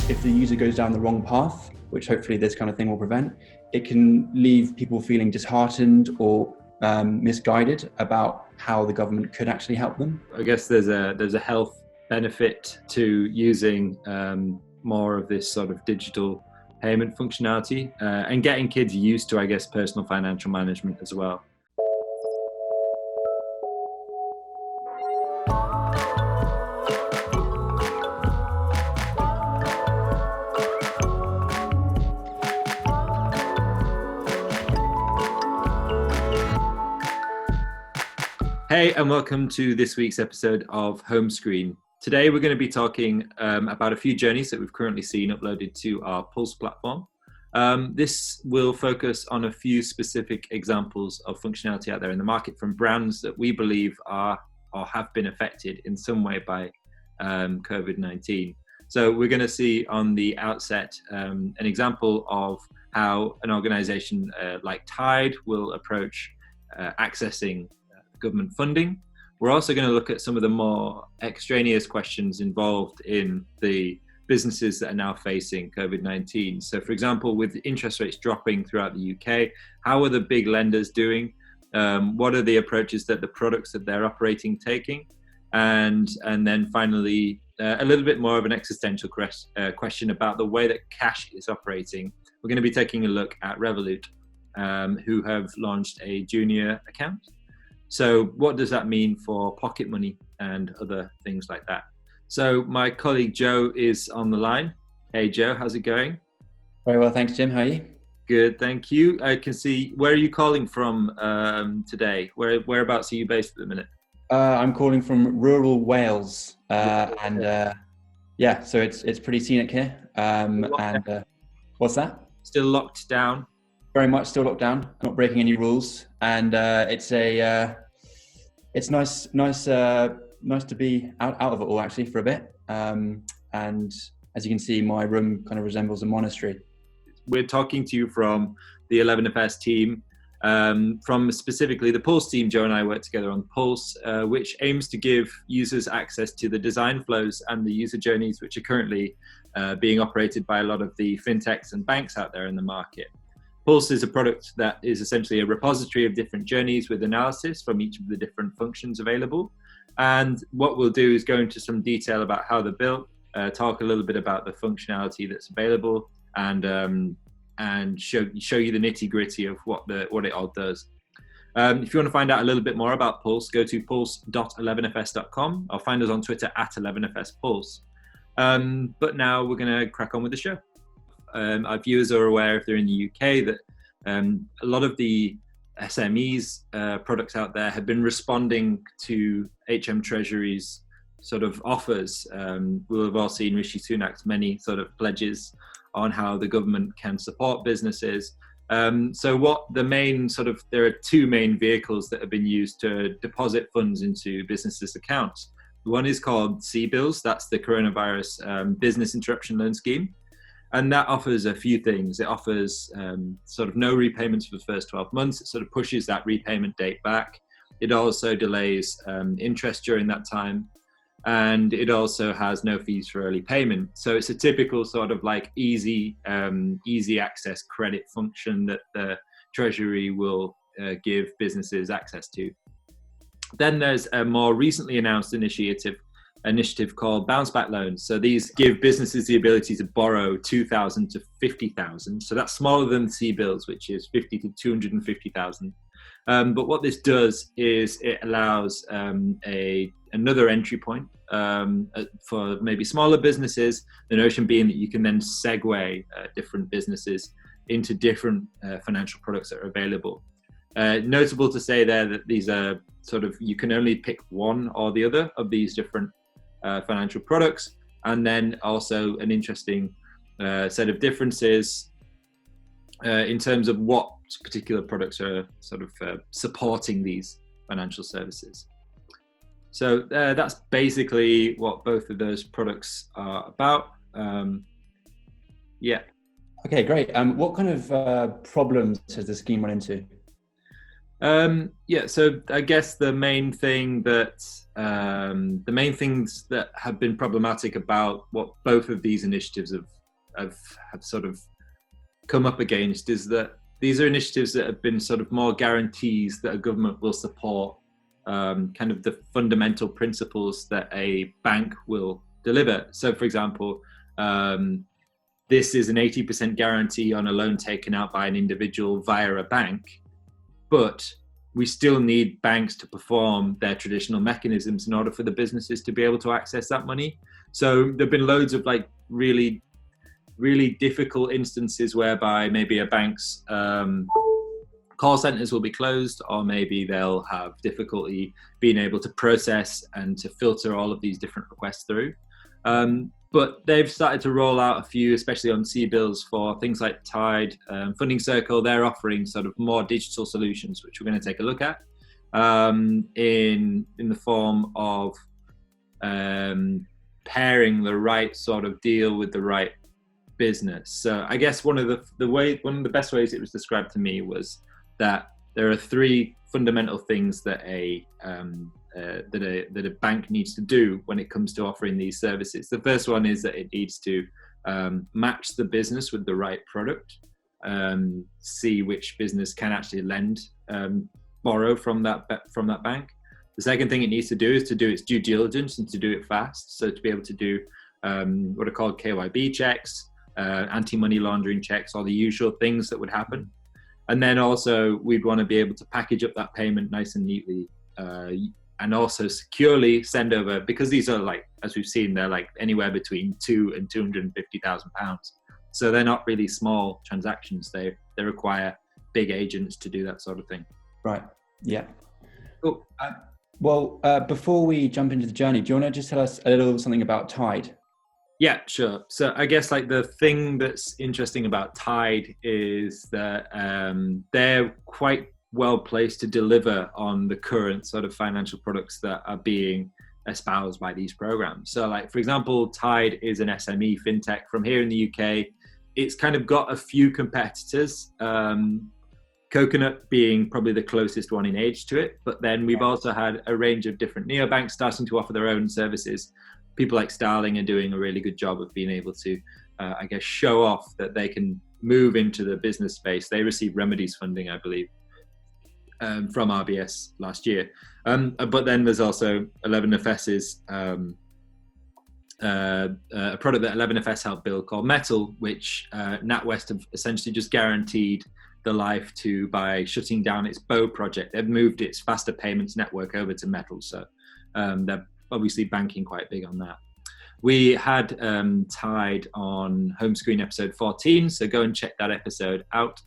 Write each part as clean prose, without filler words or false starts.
If the user goes down the wrong path, which hopefully this kind of thing will prevent, it can leave people feeling disheartened or misguided about how the government could actually help them. I guess there's a health benefit to using more of this sort of digital payment functionality and getting kids used to, I guess, personal financial management as well. Hey, and welcome to this week's episode of Homescreen. Today we're going to be talking about a few journeys that we've currently seen uploaded to our Pulse platform. This will focus on a few specific examples of functionality out there in the market from brands that we believe are or have been affected in some way by Covid-19. So we're going to see on the outset an example of how an organization like Tide will approach accessing government funding. We're also going to look at some of the more extraneous questions involved in the businesses that are now facing COVID-19. So for example, with interest rates dropping throughout the UK, how are the big lenders doing? What are the approaches that the products that they're operating taking? And then finally, a little bit more of an existential question about the way that cash is operating. We're going to be taking a look at Revolut, who have launched a junior account. So what does that mean for pocket money and other things like that? So my colleague Joe is on the line. Hey Joe, how's it going? Very well, thanks Jim. How are you? Good, thank you. I can see, where are you calling from today? Whereabouts are you based at the minute? I'm calling from rural Wales, so it's pretty scenic here. What's that? Still locked down? Very much still locked down. Not breaking any rules, and it's nice to be out of it all actually for a bit. And as you can see, my room kind of resembles a monastery. We're talking to you from the 11FS team, from specifically the Pulse team. Joe and I work together on Pulse, which aims to give users access to the design flows and the user journeys which are currently being operated by a lot of the fintechs and banks out there in the market. Pulse is a product that is essentially a repository of different journeys with analysis from each of the different functions available. And what we'll do is go into some detail about how they're built, talk a little bit about the functionality that's available, and show you the nitty gritty of what it all does. If you want to find out a little bit more about Pulse, go to pulse.11fs.com, or find us on Twitter at 11fspulse. But now we're going to crack on with the show. Our viewers are aware, if they're in the UK, that a lot of the SMEs products out there have been responding to HM Treasury's sort of offers. We'll have all seen Rishi Sunak's many sort of pledges on how the government can support businesses. So there are two main vehicles that have been used to deposit funds into businesses' accounts. One is called CBILS, that's the Coronavirus Business Interruption Loan Scheme. And that offers a few things. It offers sort of no repayments for the first 12 months. It sort of pushes that repayment date back. It also delays interest during that time. And it also has no fees for early payment. So it's a typical sort of like easy access credit function that the Treasury will give businesses access to. Then there's a more recently announced initiative called Bounce Back Loans. So these give businesses the ability to borrow 2,000 to 50,000. So that's smaller than CBILS, which is 50 to 250,000. But what this does is it allows another entry point for maybe smaller businesses, the notion being that you can then segue different businesses into different financial products that are available. Notable to say there that these are sort of, you can only pick one or the other of these different financial products, and then also an interesting set of differences in terms of what particular products are sort of supporting these financial services. So that's basically what both of those products are about. Okay, great. What kind of problems has the scheme run into? Yeah, so I guess the main things that have been problematic about what both of these initiatives have sort of come up against is that these are initiatives that have been sort of more guarantees that a government will support kind of the fundamental principles that a bank will deliver. So, for example, this is an 80% guarantee on a loan taken out by an individual via a bank, but we still need banks to perform their traditional mechanisms in order for the businesses to be able to access that money. So there've been loads of like really difficult instances whereby maybe a bank's call centers will be closed, or maybe they'll have difficulty being able to process and to filter all of these different requests through. But they've started to roll out a few, especially on CBILS, for things like Tide, Funding Circle. They're offering sort of more digital solutions, which we're going to take a look at, in the form of pairing the right sort of deal with the right business. So I guess one of the best ways it was described to me was that there are three fundamental things that a bank needs to do when it comes to offering these services. The first one is that it needs to match the business with the right product, see which business can actually lend, borrow from that bank. The second thing it needs to do is to do its due diligence and to do it fast. So to be able to do what are called KYB checks, anti-money laundering checks, all the usual things that would happen. And then also we'd want to be able to package up that payment nice and neatly, and also securely send over, because these are, like, as we've seen, they're like anywhere between £2 and £250,000. So they're not really small transactions. They require big agents to do that sort of thing. Right. Yeah. Cool. Well, before we jump into the journey, do you want to just tell us a little something about Tide? Yeah, sure. So I guess like the thing that's interesting about Tide is that they're quite well placed to deliver on the current sort of financial products that are being espoused by these programs. So like, for example, Tide is an SME fintech from here in the UK. It's kind of got a few competitors, Coconut being probably the closest one in age to it. But then we've also had a range of different neobanks starting to offer their own services. People like Starling are doing a really good job of being able to, I guess, show off that they can move into the business space. They received remedies funding, I believe, from RBS last year. But then there's also 11FS's a product that 11FS helped build called Metal, which NatWest have essentially just guaranteed the life to by shutting down its Bow project. They've moved its faster payments network over to Metal. So they're obviously banking quite big on that. We had Tide on Homescreen episode 14, so go and check that episode out,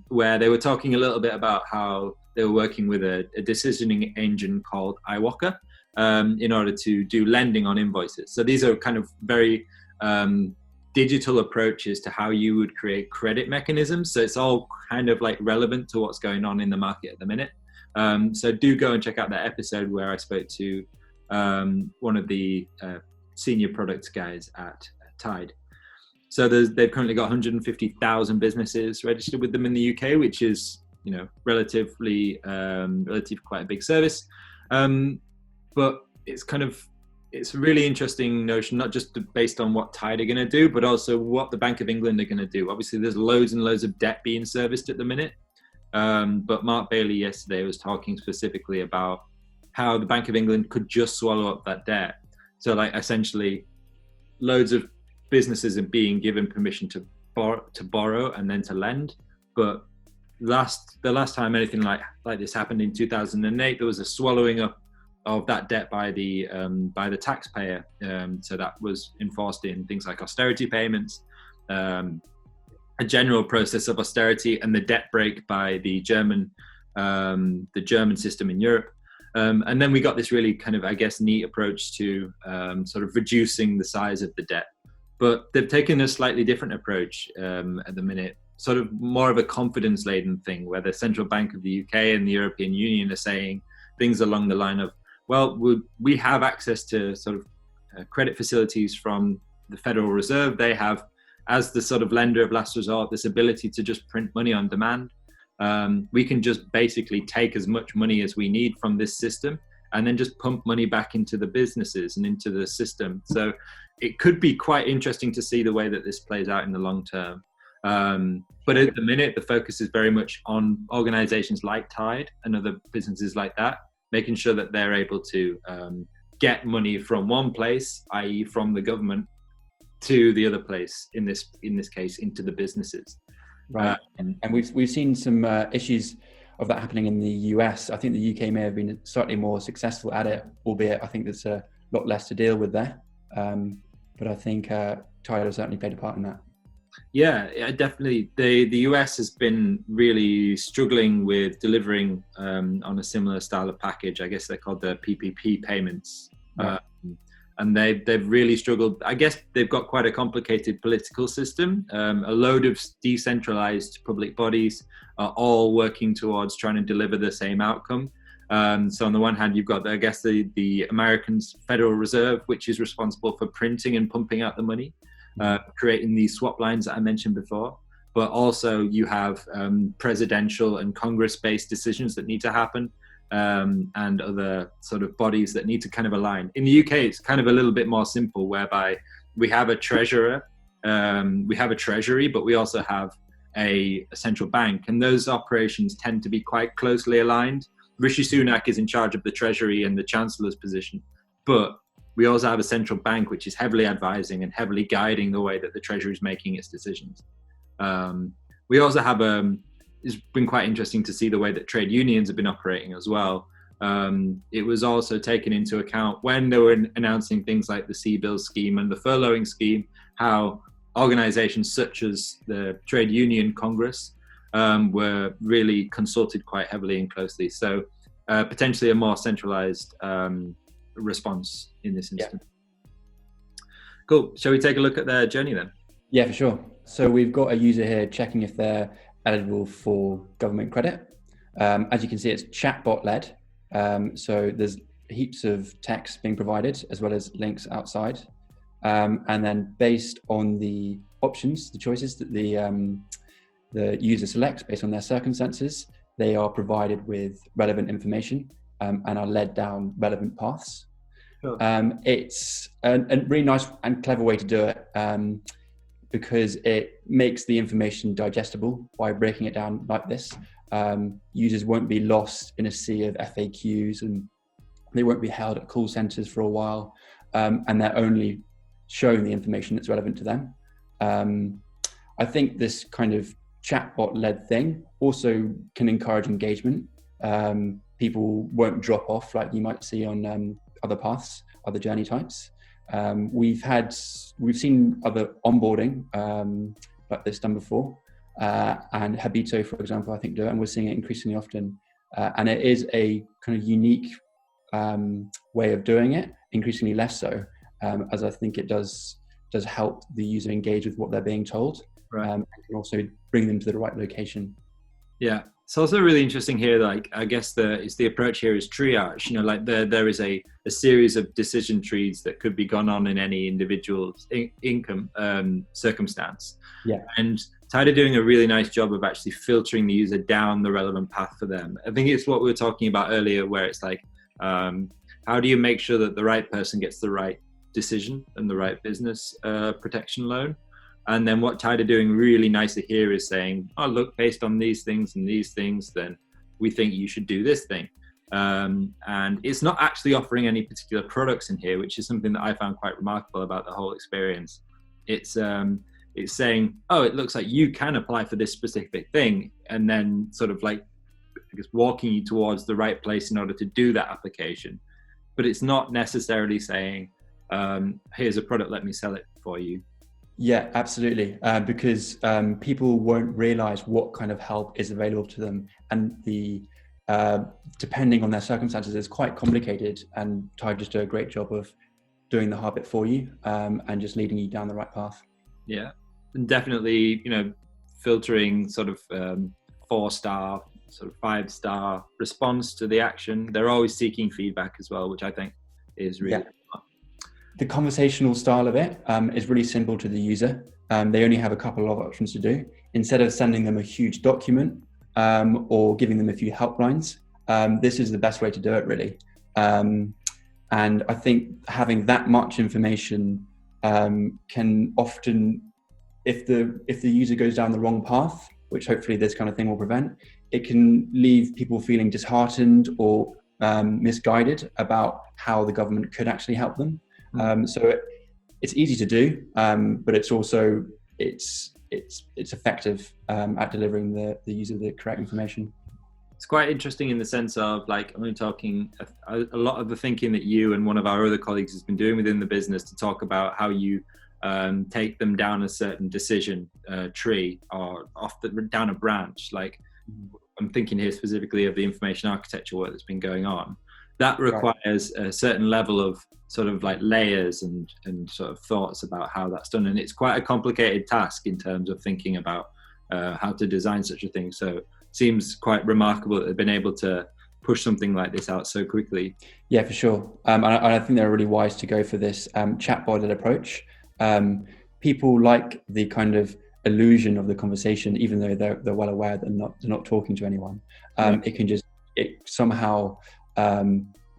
where they were talking a little bit about how they were working with a decisioning engine called iWalker in order to do lending on invoices. So these are kind of very digital approaches to how you would create credit mechanisms. So it's all kind of like relevant to what's going on in the market at the minute. So do go and check out that episode where I spoke to one of the senior product guys at Tide. So they've currently got 150,000 businesses registered with them in the UK, which is, you know, relative quite a big service. But it's a really interesting notion, not just based on what Tide are going to do, but also what the Bank of England are going to do. Obviously, there's loads and loads of debt being serviced at the minute. But Mark Bailey yesterday was talking specifically about how the Bank of England could just swallow up that debt. So like essentially loads of businesses are being given permission to borrow and then to lend. But the last time anything like this happened in 2008, there was a swallowing up of that debt by the taxpayer. So that was enforced in things like austerity payments, a general process of austerity, and the debt break by the German system in Europe. And then we got this really kind of, I guess, neat approach to sort of reducing the size of the debt. But they've taken a slightly different approach at the minute, sort of more of a confidence-laden thing, where the Central Bank of the UK and the European Union are saying things along the line of, well, we have access to sort of credit facilities from the Federal Reserve. They have, as the sort of lender of last resort, this ability to just print money on demand. we can just basically take as much money as we need from this system and then just pump money back into the businesses and into the system. So it could be quite interesting to see the way that this plays out in the long term. But at the minute, the focus is very much on organizations like Tide and other businesses like that, making sure that they're able to get money from one place, i.e. from the government, to the other place, in this case, into the businesses. Right. And we've seen some issues of that happening in the US. I think the UK may have been slightly more successful at it, albeit I think there's a lot less to deal with there. But I think Tide has certainly played a part in that. Yeah, definitely. The US has been really struggling with delivering on a similar style of package. I guess they're called the PPP payments. Right. And they've really struggled. I guess they've got quite a complicated political system. A load of decentralized public bodies are all working towards trying to deliver the same outcome. So on the one hand, you've got, I guess, the American Federal Reserve, which is responsible for printing and pumping out the money, creating these swap lines that I mentioned before. But also you have presidential and Congress-based decisions that need to happen. And other sort of bodies that need to kind of align. In the UK, it's kind of a little bit more simple, whereby we have a treasurer, we have a treasury, but we also have a central bank, and those operations tend to be quite closely aligned. Rishi Sunak is in charge of the treasury and the chancellor's position, but we also have a central bank which is heavily advising and heavily guiding the way that the treasury is making its decisions. We also have it's been quite interesting to see the way that trade unions have been operating as well. It was also taken into account when they were announcing things like the C-Bill scheme and the furloughing scheme, how organizations such as the Trade Union Congress were really consulted quite heavily and closely. So potentially a more centralized response in this instance. Yeah. Cool. Shall we take a look at their journey then? Yeah, for sure. So we've got a user here checking if they're eligible for government credit. As you can see, it's chatbot led. So there's heaps of text being provided as well as links outside. And then based on the options, the choices that the user selects based on their circumstances, they are provided with relevant information and are led down relevant paths. Sure. It's a really nice and clever way to do it. Because it makes the information digestible by breaking it down like this. Users won't be lost in a sea of FAQs, and they won't be held at call centers for a while, and they're only shown the information that's relevant to them. I think this kind of chatbot-led thing also can encourage engagement. People won't drop off like you might see on other paths, other journey types. We've seen other onboarding like this done before, and Habito, for example, I think do it, and we're seeing it increasingly often. And it is a kind of unique way of doing it, increasingly less so, as I think it does help the user engage with what they're being told, right. And can also bring them to the right location. Yeah. It's also really interesting here, like, I guess the approach here is triage. You know, like there is a series of decision trees that could be gone on in any individual's income circumstance. Yeah. And Tide are doing a really nice job of actually filtering the user down the relevant path for them. I think it's what we were talking about earlier, where it's like, how do you make sure that the right person gets the right decision and the right business protection loan? And then what Tide are doing really nicely here is saying, oh, look, based on these things and these things, then we think you should do this thing. And it's not actually offering any particular products in here, which is something that I found quite remarkable about the whole experience. It's saying, oh, it looks like you can apply for this specific thing, and then sort of like, I guess, walking you towards the right place in order to do that application. But it's not necessarily saying, here's a product, let me sell it for you. Yeah, absolutely. Because people won't realize what kind of help is available to them, and depending on their circumstances, it's quite complicated. And Tide just do a great job of doing the hard bit for you, and just leading you down the right path. Yeah, and definitely, filtering sort of 4-star, sort of 5-star response to the action. They're always seeking feedback as well, which I think is really. Yeah. The conversational style of it is really simple to the user. They only have a couple of options to do. Instead of sending them a huge document, or giving them a few helplines, this is the best way to do it, really. And I think having that much information can often, if the user goes down the wrong path, which hopefully this kind of thing will prevent, it can leave people feeling disheartened or misguided about how the government could actually help them. So it's easy to do, but it's also it's effective at delivering the user the correct information. It's quite interesting in the sense of, like, I'm only talking a lot of the thinking that you and one of our other colleagues has been doing within the business to talk about how you take them down a certain decision tree or down a branch. Like, I'm thinking here specifically of the information architecture work that's been going on. That requires a certain level of sort of like layers and sort of thoughts about how that's done. And it's quite a complicated task in terms of thinking about how to design such a thing. So seems quite remarkable that they've been able to push something like this out so quickly. Yeah, for sure. And I think they're really wise to go for this chatbot-led approach. People like the kind of illusion of the conversation, even though they're well aware that they're not talking to anyone. It somehow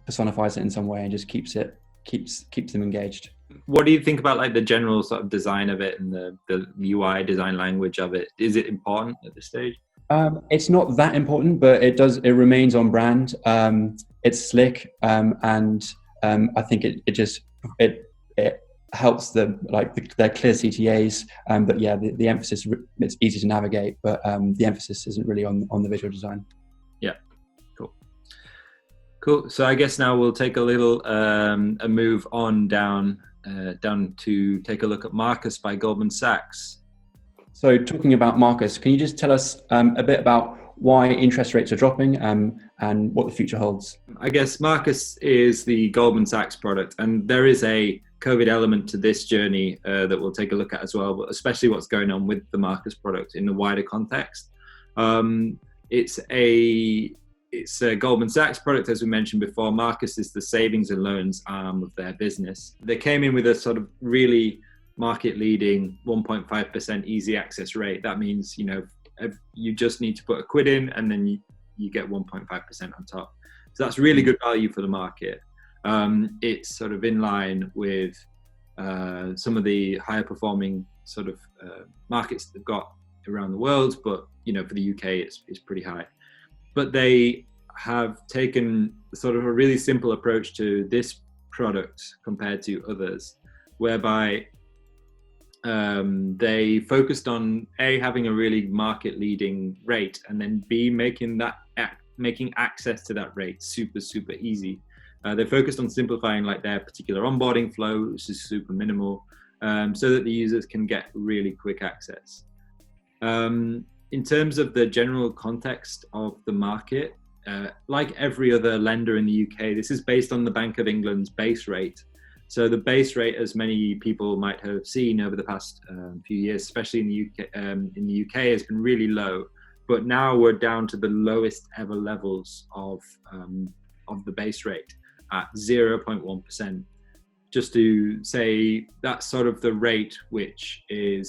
personifies it in some way and just keeps them engaged. What do you think about like the general sort of design of it and the UI design language of it? Is it important at this stage? It's not that important, but it remains on brand. It's slick, and I think it helps their clear CTAs. But yeah, the emphasis, it's easy to navigate, but the emphasis isn't really on the visual design. Yeah, cool. So I guess now we'll take a little a move on down to take a look at Marcus by Goldman Sachs. So talking about Marcus, can you just tell us a bit about why interest rates are dropping and what the future holds? I guess Marcus is the Goldman Sachs product, and there is a COVID element to this journey that we'll take a look at as well, but especially what's going on with the Marcus product in the wider context. It's a Goldman Sachs product, as we mentioned before. Marcus is the savings and loans arm of their business. They came in with a sort of really market-leading 1.5% easy access rate. That means, you just need to put a quid in and then you get 1.5% on top. So that's really good value for the market. It's sort of in line with some of the higher performing sort of markets that they've got around the world, but for the UK it's pretty high. But they have taken sort of a really simple approach to this product compared to others, whereby they focused on A, having a really market leading rate, and then B, making access to that rate super easy. They focused on simplifying like their particular onboarding flow, which is super minimal, so that the users can get really quick access. In terms of the general context of the market, like every other lender in the UK, this is based on the Bank of England's base rate. So the base rate, as many people might have seen over the past few years, especially in the UK, has been really low. But now we're down to the lowest ever levels of the base rate at 0.1%. Just to say, that's sort of the rate which it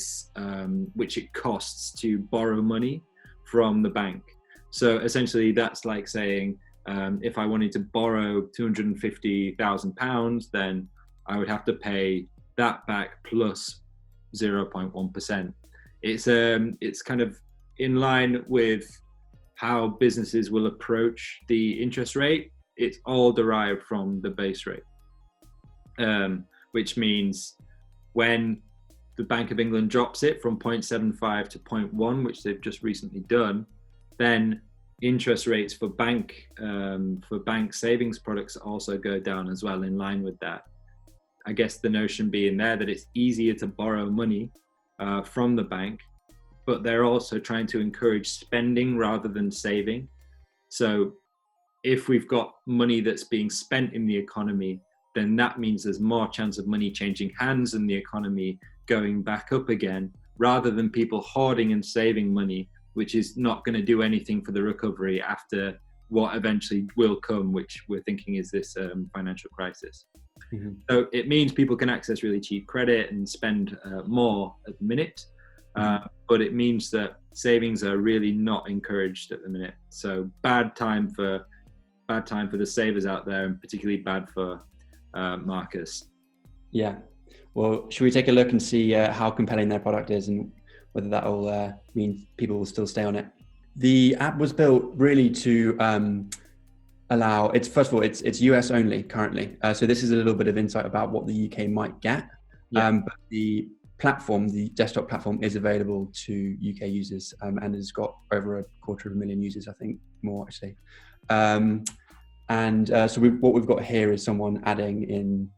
costs to borrow money from the bank. So essentially, that's like saying, if I wanted to borrow £250,000, then I would have to pay that back plus 0.1%. It's kind of in line with how businesses will approach the interest rate. It's all derived from the base rate, which means when the Bank of England drops it from 0.75 to 0.1, which they've just recently done, then interest rates for bank savings products also go down as well in line with that. I guess the notion being there that it's easier to borrow money from the bank, but they're also trying to encourage spending rather than saving. So if we've got money that's being spent in the economy, then that means there's more chance of money changing hands and the economy going back up again, rather than people hoarding and saving money, which is not going to do anything for the recovery after what eventually will come, which we're thinking is this financial crisis. Mm-hmm. So it means people can access really cheap credit and spend more at the minute. but it means that savings are really not encouraged at the minute. So bad time for the savers out there, and particularly bad for Marcus. Yeah. Well, should we take a look and see how compelling their product is and whether that will mean people will still stay on it? The app was built really to allow, first of all, it's US only currently. So this is a little bit of insight about what the UK might get. But the platform, the desktop platform, is available to UK users and has got over 250,000 users, I think, more actually. So what we've got here is someone adding in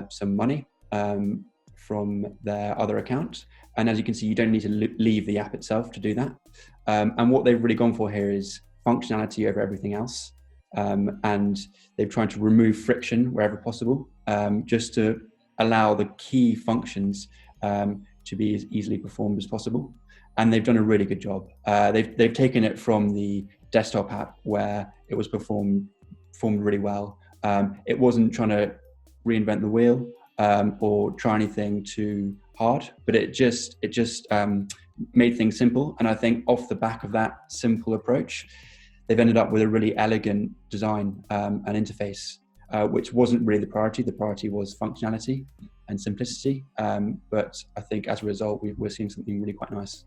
some money from their other account. And as you can see, you don't need to leave the app itself to do that. And what they've really gone for here is functionality over everything else. And they've tried to remove friction wherever possible, just to allow the key functions to be as easily performed as possible. And they've done a really good job. They've taken it from the desktop app where it was performed really well. It wasn't trying to reinvent the wheel or try anything too hard, but it just made things simple. And I think off the back of that simple approach, they've ended up with a really elegant design and interface, which wasn't really the priority. The priority was functionality and simplicity. But I think as a result, we're seeing something really quite nice.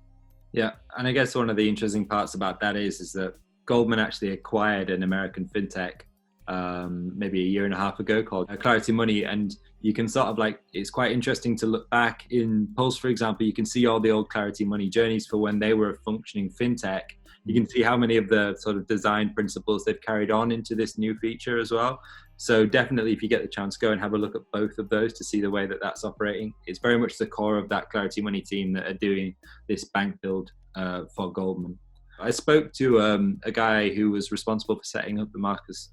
Yeah, and I guess one of the interesting parts about that is that Goldman actually acquired an American fintech maybe a year and a half ago called Clarity Money, and you can sort of it's quite interesting to look back in Pulse, for example. You can see all the old Clarity Money journeys for when they were a functioning fintech. You can see how many of the sort of design principles they've carried on into this new feature as well. So definitely, if you get the chance, go and have a look at both of those to see the way that that's operating. It's very much the core of that Clarity Money team that are doing this bank build for Goldman. I spoke to a guy who was responsible for setting up the Marcus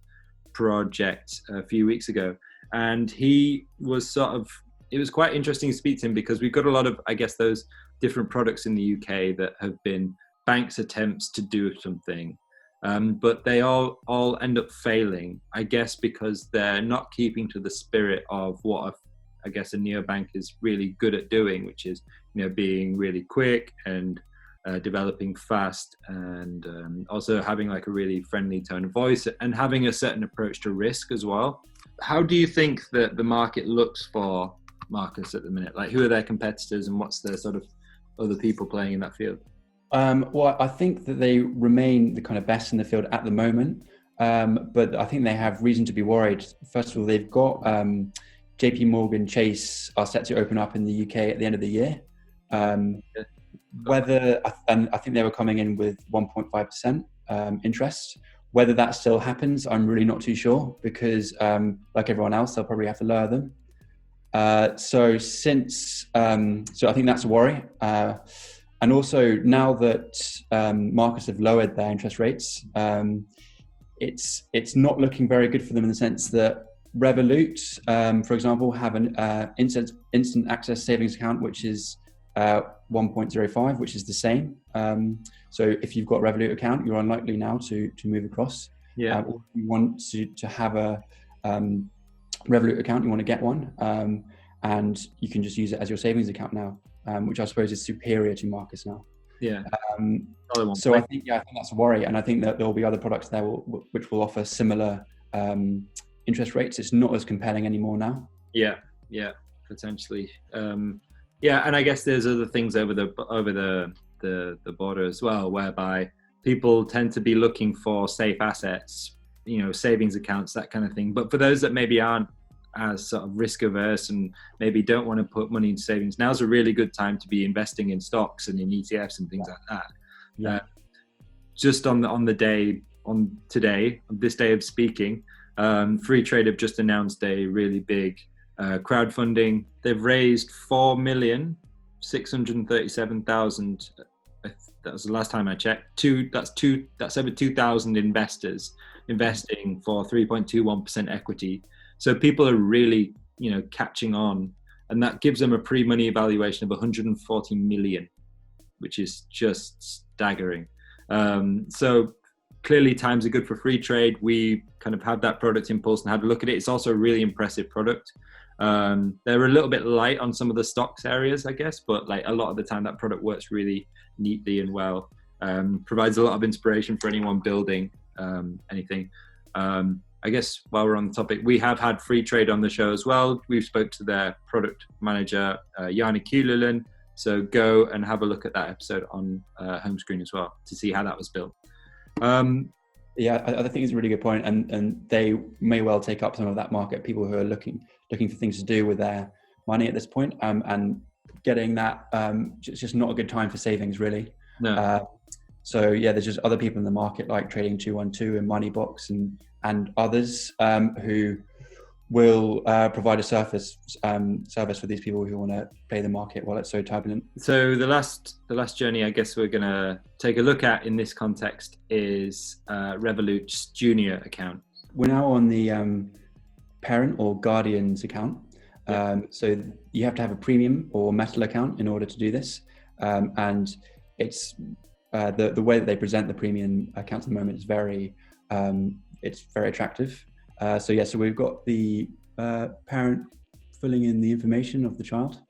project a few weeks ago, and he was it was quite interesting to speak to him because we've got a lot of, I guess, those different products in the UK that have been banks' attempts to do something, but they all end up failing, I guess, because they're not keeping to the spirit of what I guess a neobank is really good at doing, which is being really quick and developing fast, and also having a really friendly tone of voice and having a certain approach to risk as well. How do you think that the market looks for Marcus at the minute? Who are their competitors and what's the sort of other people playing in that field? Well, I think that they remain the kind of best in the field at the moment, but I think they have reason to be worried. First of all, they've got JP Morgan Chase are set to open up in the UK at the end of the year. And I think they were coming in with 1.5% interest. Whether that still happens, I'm really not too sure because, like everyone else, they'll probably have to lower them. So I think that's a worry. And also now that Marcus have lowered their interest rates, it's not looking very good for them in the sense that Revolut, for example, have an instant access savings account, which is 1.05, which is the same. So if you've got a Revolut account, you're unlikely now to move across. Yeah. Or if you want to have a Revolut account, you want to get one, and you can just use it as your savings account now, which I suppose is superior to Marcus now. Yeah. So I think that's a worry, and I think that there will be other products there which will offer similar interest rates. It's not as compelling anymore now. Yeah, potentially. Yeah, and I guess there's other things over the border as well, whereby people tend to be looking for safe assets, savings accounts, that kind of thing. But for those that maybe aren't as sort of risk averse and maybe don't want to put money in savings, now's a really good time to be investing in stocks and in ETFs and things like that. Yeah. Just on this day of speaking, Free Trade have just announced a really big crowdfunding. They've raised 4,637,000. That was the last time I checked. That's over 2,000 investors investing for 3.21% equity. So people are really, catching on, and that gives them a pre-money evaluation of 140 million, which is just staggering. So clearly times are good for Free Trade. We kind of had that product in Pulse and had a look at it. It's also a really impressive product. They're a little bit light on some of the stocks areas, I guess, but like a lot of the time that product works really neatly and well. Provides a lot of inspiration for anyone building anything. I guess while we're on the topic, we have had Free Trade on the show as well. We've spoke to their product manager, Jani Kulelen. So go and have a look at that episode on Homescreen as well to see how that was built. Yeah, I think it's a really good point, and they may well take up some of that market. People who are looking for things to do with their money at this point, and getting that, it's just not a good time for savings, really. No. So yeah, there's just other people in the market like Trading 212 and Moneybox and others who will provide a service for these people who want to play the market while it's so turbulent. So the last journey I guess we're going to take a look at in this context is Revolut's junior account. We're now on the parent or guardian's account. So you have to have a premium or metal account in order to do this. And it's the way that they present the premium accounts at the moment is very attractive. So we've got the parent filling in the information of the child.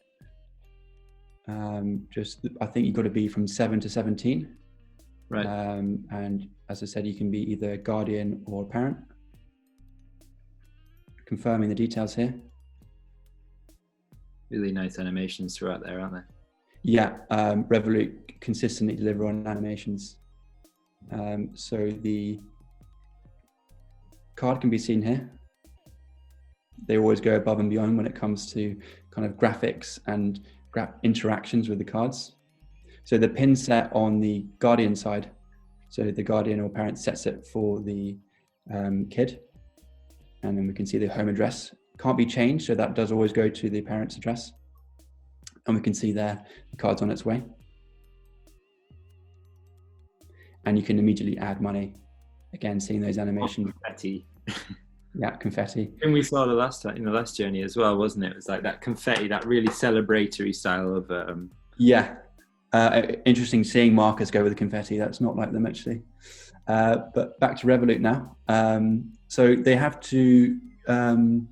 I think you've got to be from 7 to 17. Right. And as I said, you can be either guardian or parent. Confirming the details here. Really nice animations throughout there, aren't there? Yeah, Revolut consistently deliver on animations. So the card can be seen here. They always go above and beyond when it comes to kind of graphics and interactions with the cards. So the pin set on the guardian side, so the guardian or parent sets it for the kid, and then we can see the home address can't be changed, so that does always go to the parent's address, and we can see there the card's on its way, and you can immediately add money. Again, seeing those animations. Confetti. Yeah, confetti. And we saw the last time in the last journey as well, wasn't it? It was like that confetti, that really celebratory style of. Yeah, interesting seeing Marcus go with the confetti. That's not like them actually. But back to Revolut now. So they have to confirm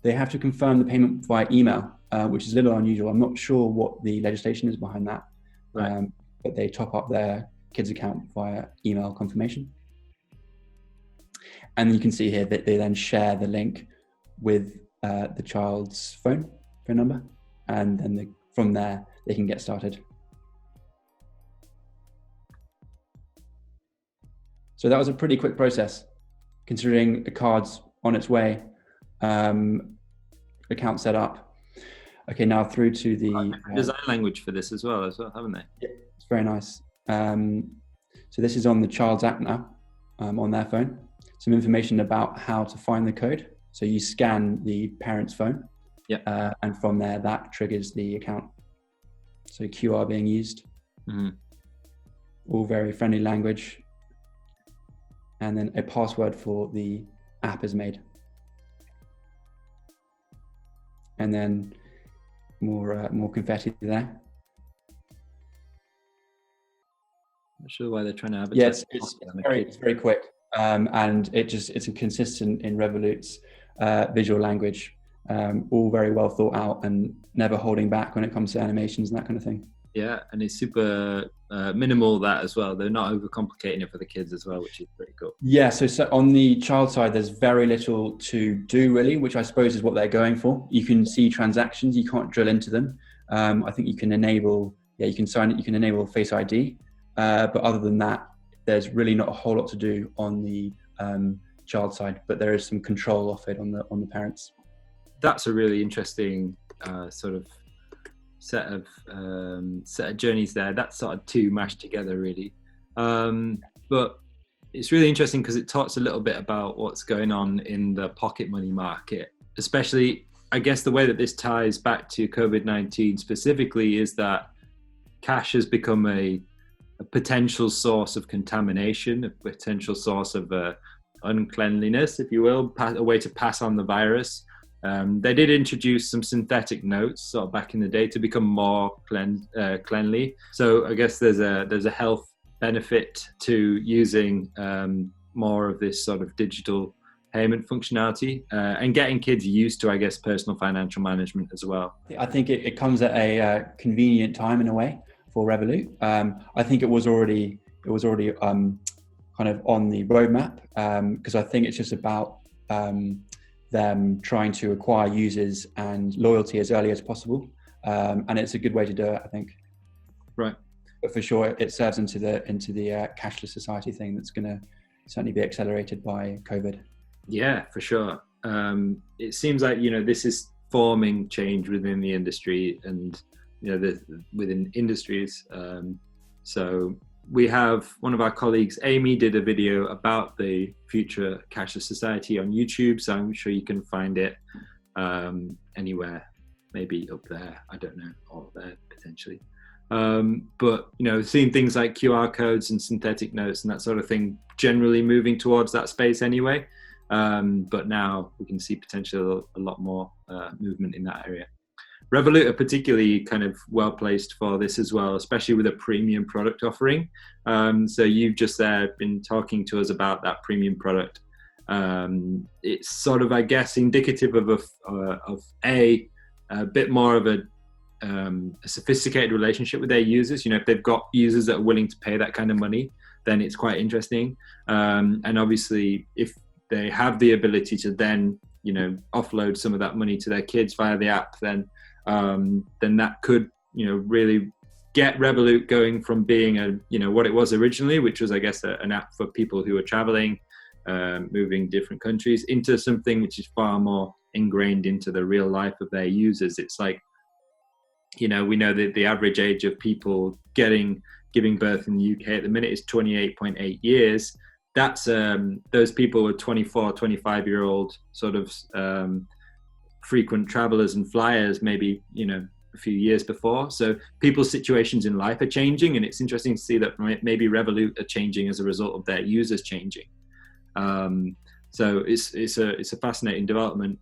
the payment via email, which is a little unusual. I'm not sure what the legislation is behind that, right. But they top up their kids' account via email confirmation. And you can see here that they then share the link with the child's phone number, and then from there they can get started. So that was a pretty quick process, considering the card's on its way, account set up. Okay, now through to the design language for this as well, haven't they? Yeah, it's very nice. So this is on the child's app now, on their phone. Some information about how to find the code. So you scan the parent's phone, and from there that triggers the account. So QR being used, all very friendly language, and then a password for the app is made, and then more confetti there. Not sure why they're trying to advertise. Yeah, it's very quick. And it's consistent in Revolut's visual language, all very well thought out and never holding back when it comes to animations and that kind of thing. Yeah, and it's super minimal that as well. They're not overcomplicating it for the kids as well, which is pretty cool. Yeah, so on the child side, there's very little to do really, which I suppose is what they're going for. You can see transactions, you can't drill into them. I think you can enable Face ID, but other than that, there's really not a whole lot to do on the child side, but there is some control of it on the parents. That's a really interesting sort of set of journeys there. That's sort of two mashed together really. But it's really interesting because it talks a little bit about what's going on in the pocket money market, especially I guess the way that this ties back to COVID-19 specifically is that cash has become a potential source of contamination, a potential source of uncleanliness, if you will, a way to pass on the virus. They did introduce some synthetic notes sort of back in the day to become more cleanly. So I guess there's a health benefit to using more of this sort of digital payment functionality, and getting kids used to, I guess, personal financial management as well. I think it comes at a convenient time in a way for Revolut. I think it was already kind of on the roadmap, because I think it's just about them trying to acquire users and loyalty as early as possible, and it's a good way to do it, I think. Right. But for sure, it serves into the cashless society thing that's going to certainly be accelerated by COVID. Yeah, for sure. It seems like, this is forming change within the industry and, within industries. So we have one of our colleagues, Amy, did a video about the future cashless society on YouTube. So I'm sure you can find it anywhere, maybe up there, I don't know, or there potentially. But seeing things like QR codes and synthetic notes and that sort of thing, generally moving towards that space anyway. But now we can see potentially a lot more movement in that area. Revolut are particularly kind of well placed for this as well, especially with a premium product offering. So you've just been talking to us about that premium product. It's sort of, I guess, indicative of a bit more of a sophisticated relationship with their users. If they've got users that are willing to pay that kind of money, then it's quite interesting. And obviously, if they have the ability to then, offload some of that money to their kids via the app, then that could, really get Revolut going from being what it was originally, which was, I guess, an app for people who are traveling, moving different countries, into something which is far more ingrained into the real life of their users. It's like, we know that the average age of people giving birth in the UK at the minute is 28.8 years. That's those people were 24, 25-year-old sort of frequent travelers and flyers, maybe, a few years before. So people's situations in life are changing, and it's interesting to see that maybe Revolut are changing as a result of their users changing. So it's a fascinating development.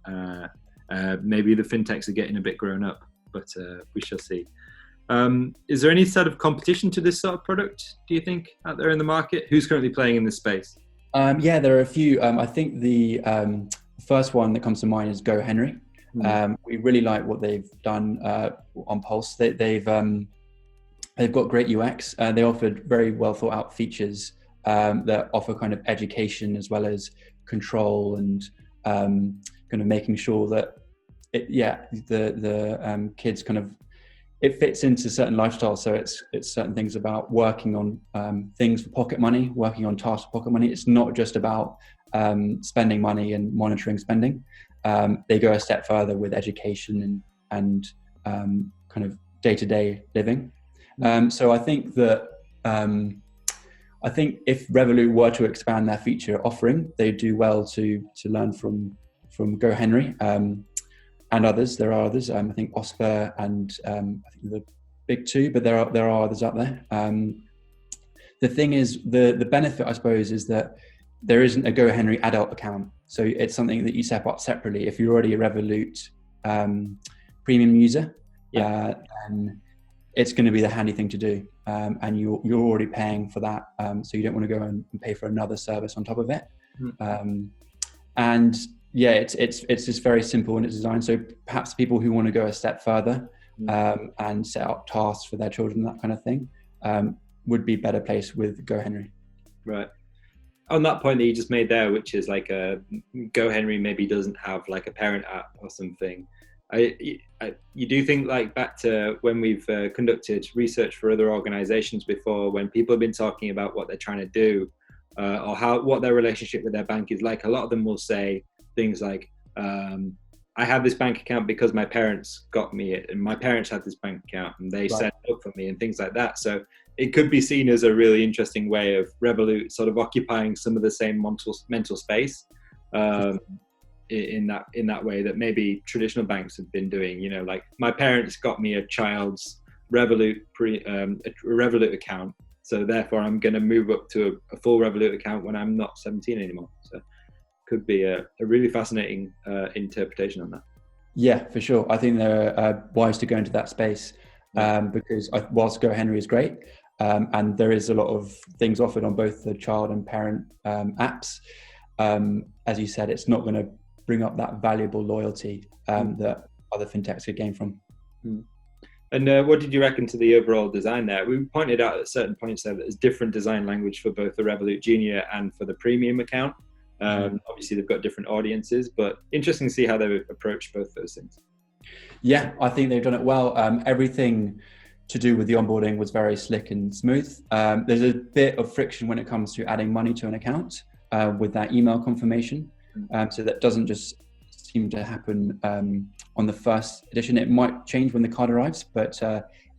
Maybe the fintechs are getting a bit grown up, but we shall see. Is there any sort of competition to this sort of product, do you think, out there in the market? Who's currently playing in this space? Yeah, there are a few. I think the first one that comes to mind is GoHenry. We really like what they've done on Pulse. They've got great UX. They offered very well thought out features that offer kind of education as well as control and kind of making sure that the kids kind of, it fits into certain lifestyles. So it's certain things about working on things for pocket money, working on tasks for pocket money. It's not just about spending money and monitoring spending. They go a step further with education and kind of day-to-day living. So I think that if Revolut were to expand their feature offering, they do well to learn from GoHenry. And others. There are others. I think Oscar and I think the big two, but there are others out there. The thing is, the benefit, I suppose, is that there isn't a GoHenry adult account, so it's something that you set up separately. If you're already a Revolut premium user, then it's going to be the handy thing to do, and you're already paying for that, so you don't want to go and pay for another service on top of it. And yeah, it's just very simple in its design. So perhaps people who want to go a step further and set up tasks for their children, that kind of thing, would be better placed with GoHenry. Right. On that point that you just made there, which is like GoHenry maybe doesn't have like a parent app or something. You do think, like, back to when we've conducted research for other organizations before, when people have been talking about what they're trying to do or what their relationship with their bank is like, a lot of them will say things like, I have this bank account because my parents got me it, and my parents had this bank account and they set it up for me, and things like that. So it could be seen as a really interesting way of Revolut sort of occupying some of the same mental space in that way that maybe traditional banks have been doing. Like, my parents got me a child's Revolut Revolut account, so therefore I'm going to move up to a full Revolut account when I'm not 17 anymore. So could be a really fascinating interpretation on that. Yeah, for sure. I think they're wise to go into that space because whilst GoHenry is great, and there is a lot of things offered on both the child and parent apps, as you said, it's not going to bring up that valuable loyalty that other fintechs could gain from. And what did you reckon to the overall design there? We pointed out at certain points there that there's different design language for both the Revolut Junior and for the premium account. Obviously, they've got different audiences, but interesting to see how they've approached both those things. Yeah, I think they've done it well. Everything to do with the onboarding was very slick and smooth. There's a bit of friction when it comes to adding money to an account with that email confirmation. So that doesn't just seem to happen on the first edition. It might change when the card arrives, but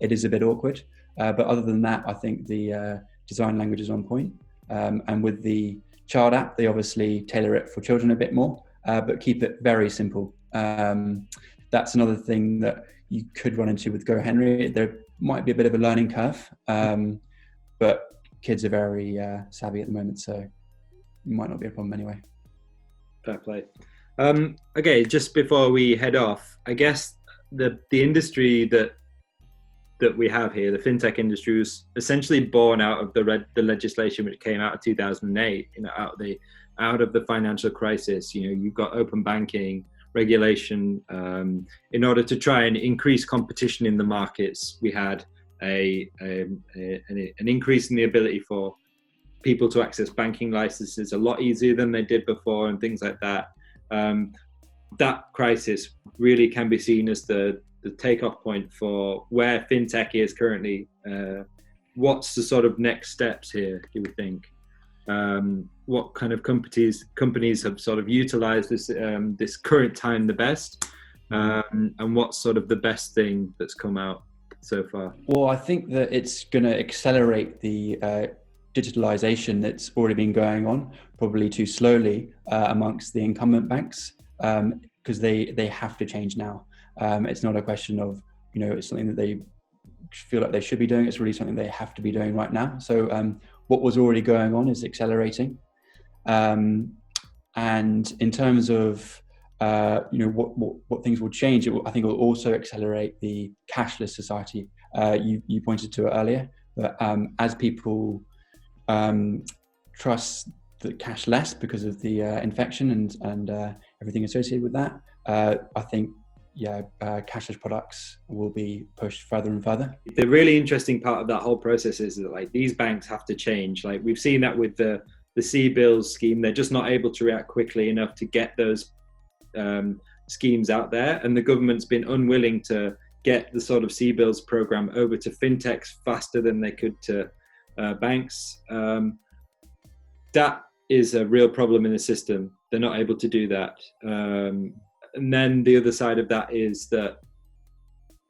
it is a bit awkward. But other than that, I think the design language is on point. And with the child app, they obviously tailor it for children a bit more, but keep it very simple. That's another thing that you could run into with GoHenry. There might be a bit of a learning curve, but kids are very savvy at the moment, so it might not be a problem anyway. Fair play. Okay, just before we head off, I guess the industry that we have here, the fintech industry, was essentially born out of the legislation which came out of 2008. Out of the financial crisis. You've got open banking regulation. In order to try and increase competition in the markets, we had an increase in the ability for people to access banking licenses a lot easier than they did before, and things like that. That crisis really can be seen as the takeoff point for where fintech is currently. What's the sort of next steps here, do you think? What kind of companies have sort of utilized this current time the best, and what's sort of the best thing that's come out so far? Well, I think that it's going to accelerate the digitalization that's already been going on, probably too slowly amongst the incumbent banks, because they have to change now. It's not a question of, it's something that they feel like they should be doing. It's really something they have to be doing right now. So what was already going on is accelerating. And in terms of what things will change, I think it will also accelerate the cashless society. You pointed to it earlier, but as people trust the cash less because of the infection and everything associated with that, I think cashless products will be pushed further and further. The really interesting part of that whole process is that these banks have to change. We've seen that with the C-bills scheme. They're just not able to react quickly enough to get those schemes out there, and the government's been unwilling to get the sort of C-bills program over to fintechs faster than they could to banks. That is a real problem in the system. They're not able to do that. And then the other side of that is that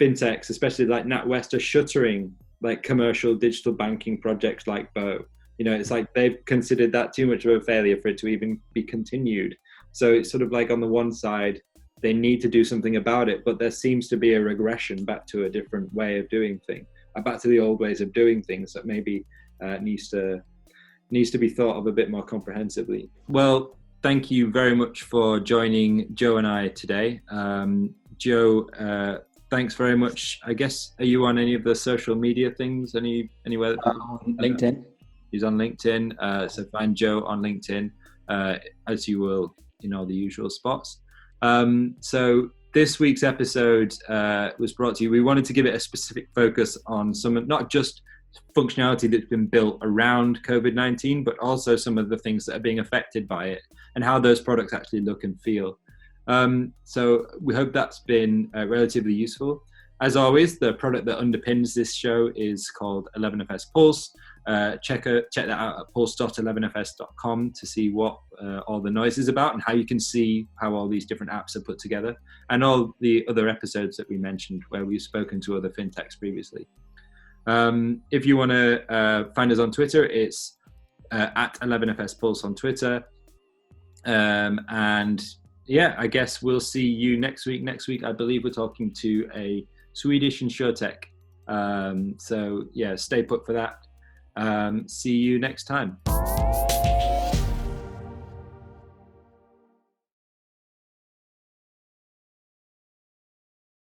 fintechs, especially like NatWest, are shuttering commercial digital banking projects like Bo. It's like they've considered that too much of a failure for it to even be continued. So it's sort of on the one side, they need to do something about it, but there seems to be a regression back to a different way of doing things, back to the old ways of doing things that maybe needs to be thought of a bit more comprehensively. Well, thank you very much for joining Joe and I today. Joe, thanks very much. I guess, are you on any of the social media things? Anywhere? On LinkedIn. He's on LinkedIn. So find Joe on LinkedIn, as you will in all the usual spots. So this week's episode was brought to you. We wanted to give it a specific focus on some, not just functionality that's been built around COVID-19, but also some of the things that are being affected by it and how those products actually look and feel. So we hope that's been relatively useful. As always, the product that underpins this show is called 11FS Pulse. Check that out at pulse.11fs.com to see what all the noise is about and how you can see how all these different apps are put together, and all the other episodes that we mentioned where we've spoken to other fintechs previously. If you want to find us on Twitter, it's at 11FS Pulse on Twitter. And yeah, I guess we'll see you next week. Next week, I believe we're talking to a Swedish insurtech. So yeah, stay put for that. See you next time.